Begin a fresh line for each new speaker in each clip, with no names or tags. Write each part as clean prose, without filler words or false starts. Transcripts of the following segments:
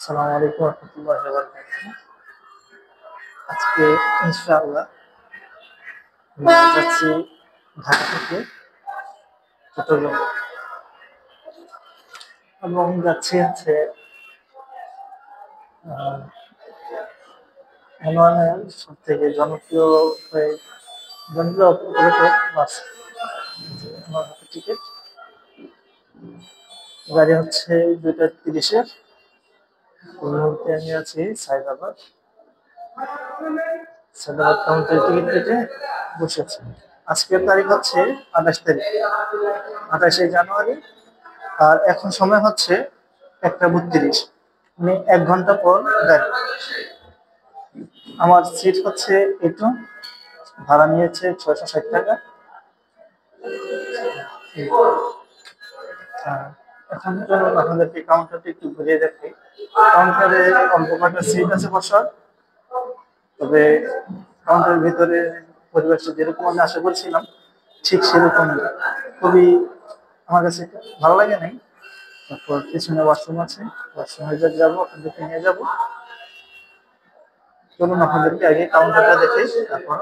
আসসালামু আলাইকুম রহমতুল্লাহি ওয়া বারাকাতুহু। আজকে ইনশাআল্লাহ যাচ্ছি ঢাকা থেকে চট্টগ্রাম এবং যাচ্ছি হচ্ছে আহ, এমআনের সব থেকে জনপ্রিয় অপারেটর বাস। আমার হাতে টিকিট, গাড়ি হচ্ছে 2:30-এর। এই মুহূর্তে আমি আছি সায়দাবাদ কাউন্টারে টিকিট কেটে বসেছি। আজকের তারিখ হচ্ছে 28 তারিখ, 28শে জানুয়ারি। আর এখন সময় হচ্ছে 1:32, মানে 1 ঘন্টা পর গাড়ি। আমার সিট হচ্ছে একটু, ভাড়া নিয়েছে 660 টাকা। আর এখন চলুন আপনাদেরকে কাউন্টারটি একটু ঘুরিয়ে দেখাই। কাউন্টারে অল্প কয়েকটা সিট আছে বসার, তবে কাউন্টারের ভিতরে পরিবেশটা যেরকম আমি আশা করছিলাম ঠিক সেরকম না। খুবই আমার কাছে ভালো লাগে নাই। তারপর পিছনে ওয়াশরুম আছে, ওয়াশরুমে যাবো, আপনাদেরকে নিয়ে যাবো। চলুন আপনাদেরকে আগে কাউন্টারটা দেখে তারপর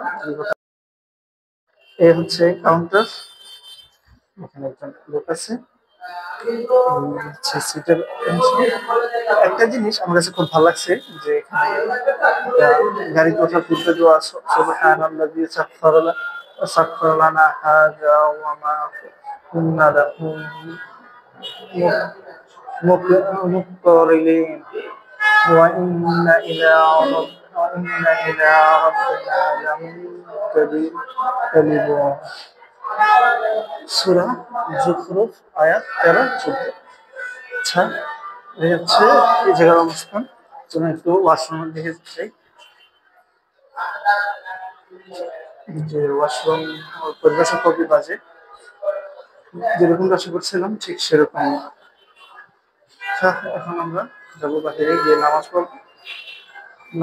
এই হচ্ছে কাউন্টার। এখানে একজন লোক আছে, হচ্ছে সিটের অংশ। একটা জিনিস আমার কাছে খুব ভালো লাগছে যে এখানে গাড়িতে ওঠার পূর্বে দোয়া সুবহানাল্লাযী সাখখারা লানা হাযা ওয়া মা কুন্না লাহু মুকরিনিন ওয়া ইন্না ইলা রাব্বিনা লামুনকালিবুন। সূরা যুখরুফ আয়াত 13-14। আচ্ছা, এই হচ্ছে এই জায়গার অবস্থান। চলুন একটু ওয়াশরুমের দিকে যাই। যে ওয়াশরুম পরিবেশ খুবই বাজে, যেরকম আশা করছিলাম ঠিক সেরকম। আচ্ছা, এখন আমরা যাবো বাহিরে গিয়ে নামাজ পড়বো।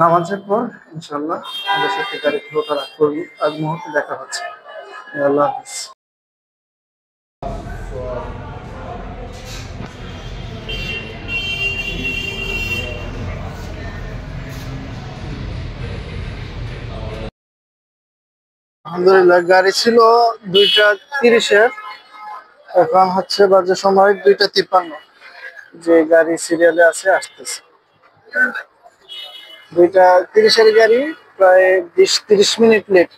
নামাজের পর ইনশাল্লাহ আমাদের সাথে গাড়ি ফ্লোটা করবো। আজ মুহূর্তে দেখা হচ্ছে। আল্লাহ হাফিজ। আলহামদুলিল্লাহ, গাড়ি ছিল 2:30-এর, এখন হচ্ছে বাজে সময় 2:53। যে গাড়ি সিরিয়ালে আছে আসতেছে। 2:30-এর গাড়ি প্রায় 20-30 মিনিট লেট।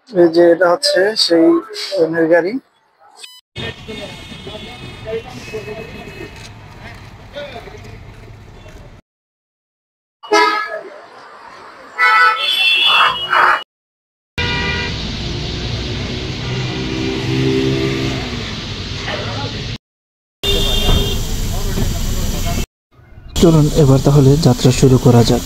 এই যে এটা হচ্ছে সেই ট্রেনের গাড়ি।
চলুন এবার তাহলে যাত্রা শুরু করা যাক।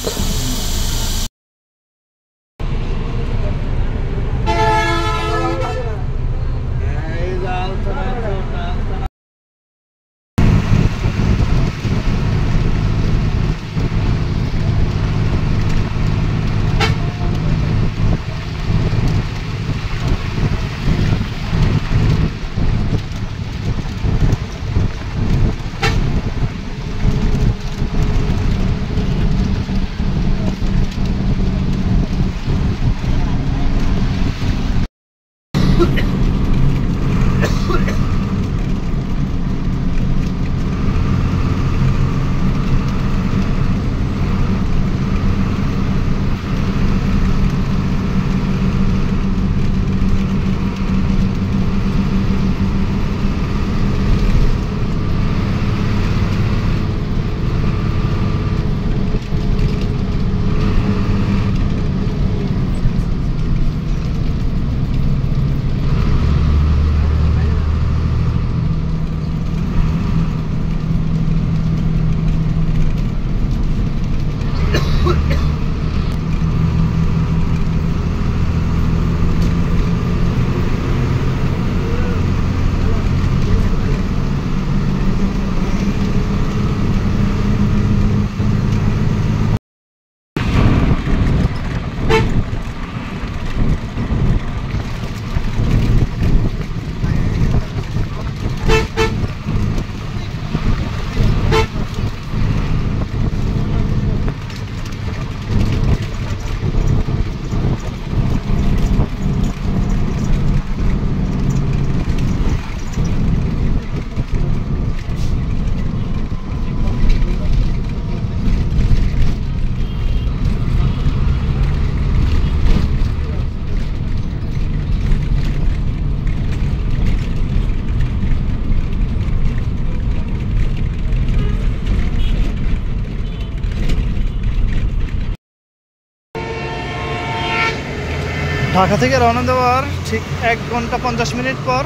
ঢাকা থেকে রওনা দেওয়ার ঠিক 1 ঘন্টা 50 মিনিট পর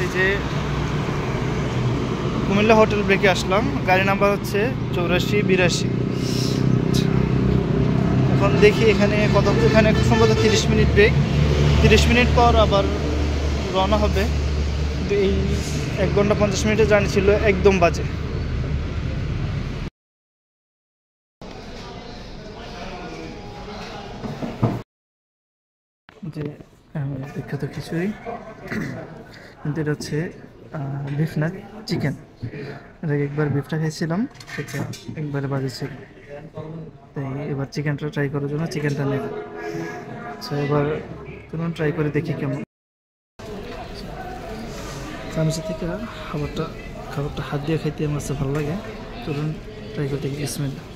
এই যে কুমিল্লা হোটেল ব্রেকে আসলাম। গাড়ি নাম্বার হচ্ছে 8482। এখন দেখি এখানে খুব সম্ভবত 30 মিনিট ব্রেক, 30 মিনিট পর আবার রওনা হবে। কিন্তু এই 1 ঘন্টা 50 মিনিটের জার্নি ছিল একদম বাজে। যে বিখ্যাত খিচুড়ি, কিন্তু এটা হচ্ছে বিফ না চিকেন। এর আগে একবার বিফটা খেয়েছিলাম, সেটা একবারে বাজে ছিল। তাই এবার চিকেনটা ট্রাই করার জন্য চিকেনটা নেব। আচ্ছা, এবার চলুন ট্রাই করে দেখি কেমন। চামচের থেকে খাবারটা হাত দিয়ে খাইতে আমার কাছে ভালো লাগে। চলুন ট্রাই করে দেখি। বিসমিল্লাহ।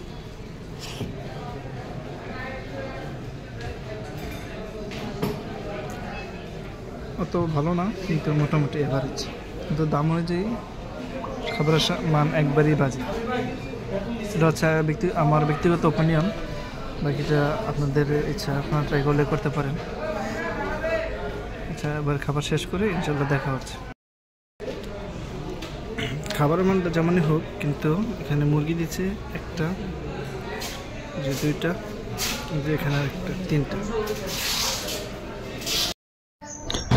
অত ভালো না, কিন্তু মোটামুটি এভারেজ। কিন্তু দাম অনুযায়ী খাবারের মান একবারই বাজে। সেটা হচ্ছে আমার ব্যক্তিগত ওপিনিয়ন, বাকিটা আপনাদের ইচ্ছা, আপনারা ট্রাই করলে করতে পারেন। আচ্ছা, এবার খাবার শেষ করে ইনশাল্লাহ দেখা হচ্ছে। খাবারের মানটা যেমনই হোক, কিন্তু এখানে মুরগি দিচ্ছে একটা, যে 2টা, কিন্তু এখানে একটা 3টা।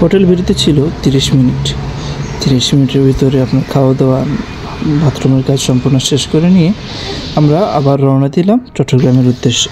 হোটেল বিরতি ছিল 30 মিনিট। 30 মিনিটের ভিতরে আপনার খাওয়া দাওয়া, বাথরুমের কাজ সম্পূর্ণ শেষ করে নিয়ে আমরা আবার রওনা দিলাম চট্টগ্রামের উদ্দেশ্যে।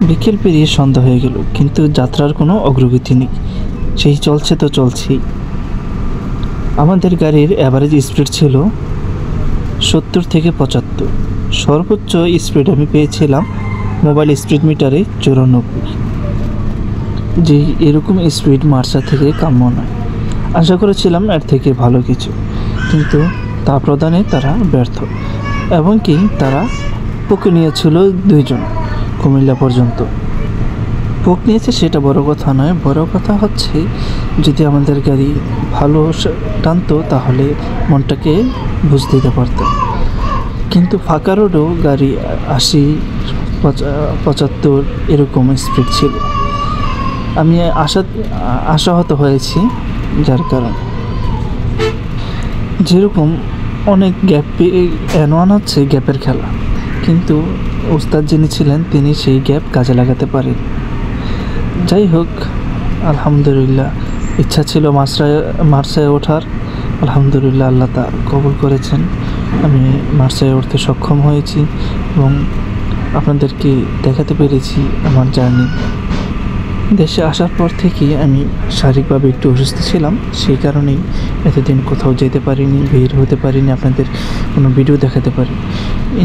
বিকেল পেরিয়ে সন্ধ্যা হয়ে গেল, কিন্তু যাত্রার কোনো অগ্রগতি নেই। সেই চলছে তো চলছেই। আমাদের গাড়ির অ্যাভারেজ স্পিড ছিল 70 থেকে 75। সর্বোচ্চ স্পিড আমি পেয়েছিলাম মোবাইল স্পিড মিটারে 94। যে এরকম স্পিড মার্সা থেকে কাম্য নয়। আশা করেছিলাম এর থেকে ভালো কিছু, কিন্তু তা প্রদানে তারা ব্যর্থ। এবং কি তারা পোক নিয়েছিল 2 জন কুমিল্লা পর্যন্ত। পোক নিয়েছে সেটা বড় কথা নয়, বড় কথা হচ্ছে যদি আমাদের গাড়ি ভালো টানতো তাহলে মনটাকে বুঝ দিতে পারতাম। কিন্তু ফাঁকা রোডেও গাড়ি 80, 75 এরকম স্পিড ছিল। আমি আশাহত হয়েছি, যার কারণ যেরকম অনেক গ্যাপ N1 হচ্ছে গ্যাপের খেলা, কিন্তু ওস্তাদ যিনি ছিলেন তিনি সেই গ্যাপ কাজে লাগাতে পারেন। যাই হোক, আলহামদুলিল্লাহ ইচ্ছা ছিল মার্সায় ওঠার। আলহামদুলিল্লাহ আল্লাহ তা কবুল করেছেন। আমি মার্সায় উঠতে সক্ষম হয়েছি এবং আপনাদেরকে দেখাতে পেরেছি আমার জার্নি। দেশে আসার পর থেকে আমি শারীরিকভাবে একটু অসুস্থ ছিলাম, সেই কারণেই এতদিন কোথাও যেতে পারিনি, বের হতে পারিনি, আপনাদের কোনো ভিডিও দেখাতে পারি।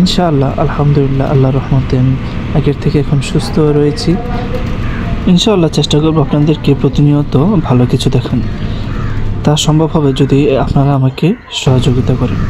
ইনশাআল্লাহ আলহামদুলিল্লাহ আল্লাহর রহমতে আমি আগের থেকে এখন সুস্থ রয়েছি। ইনশাআল্লাহ চেষ্টা করবো আপনাদেরকে প্রতিনিয়ত ভালো কিছু দেখান। তা সম্ভব হবে যদি আপনারা আমাকে সহযোগিতা করেন।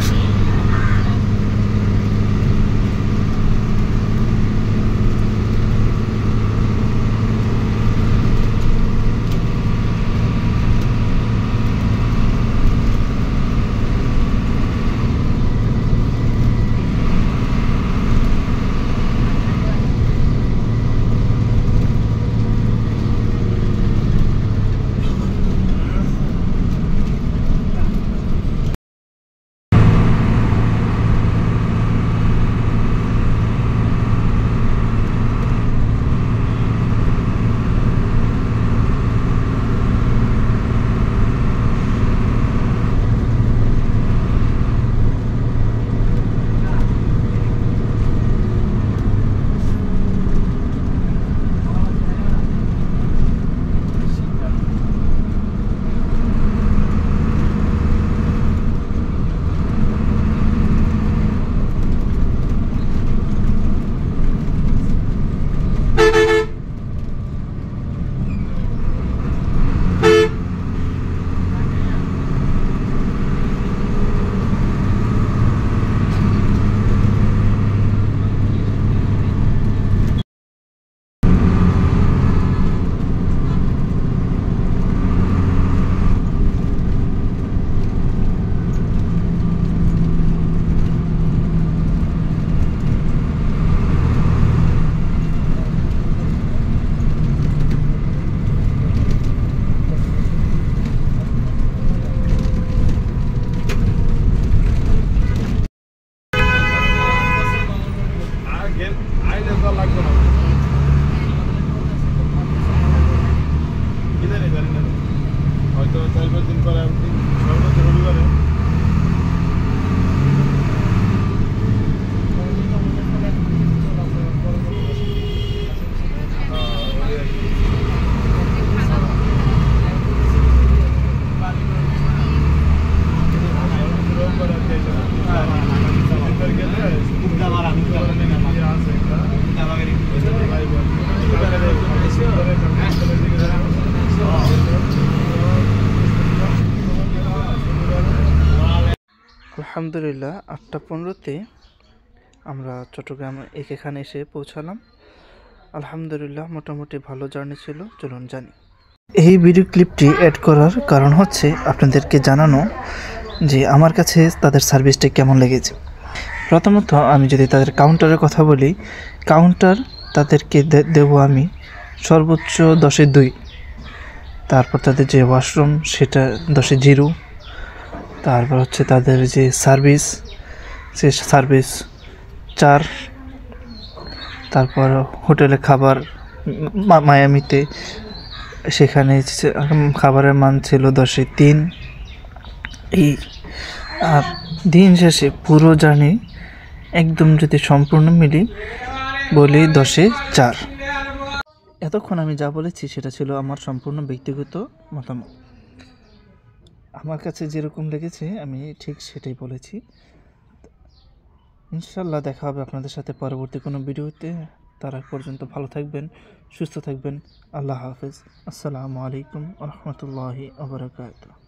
আলহামদুলিল্লাহ 8টা 15-তে আমরা চট্টগ্রাম এখানে এসে পৌঁছালাম। আলহামদুলিল্লাহ মোটামুটি ভালো জার্নি ছিল। চলুন জানি। এই ভিডিও ক্লিপটি অ্যাড করার কারণ হচ্ছে আপনাদেরকে জানানো যে আমার কাছে তাদের সার্ভিসটা কেমন লেগেছে। প্রথমত আমি যদি তাদের কাউন্টারের কথা বলি, কাউন্টার তাদেরকে দেব আমি সর্বোচ্চ 10-এ 2। তারপর তাদের যে ওয়াশরুম সেটা 10-এ 0। তারপর হচ্ছে তাদের যে সার্ভিস, সে সার্ভিস 4। তারপর হোটেলে খাবার মায়ামিতে, সেখানে খাবারের মান ছিল 10-এ 3। এই আর দিন শেষে পুরো জার্নি একদম যদি সম্পূর্ণ মিলি বলি 10-এ 4। এতক্ষণ আমি যা বলেছি সেটা ছিল আমার সম্পূর্ণ ব্যক্তিগত মতামত। আমার কাছে যেরকম লেগেছে আমি ঠিক সেটাই বলেছি। ইনশাল্লাহ দেখা হবে আপনাদের সাথে পরবর্তী কোনো ভিডিওতে। তার আগ পর্যন্ত ভালো থাকবেন, সুস্থ থাকবেন। আল্লাহ হাফেজ। আসসালামু আলাইকুম ওয়া রাহমাতুল্লাহি ওয়া বারাকাতুহু।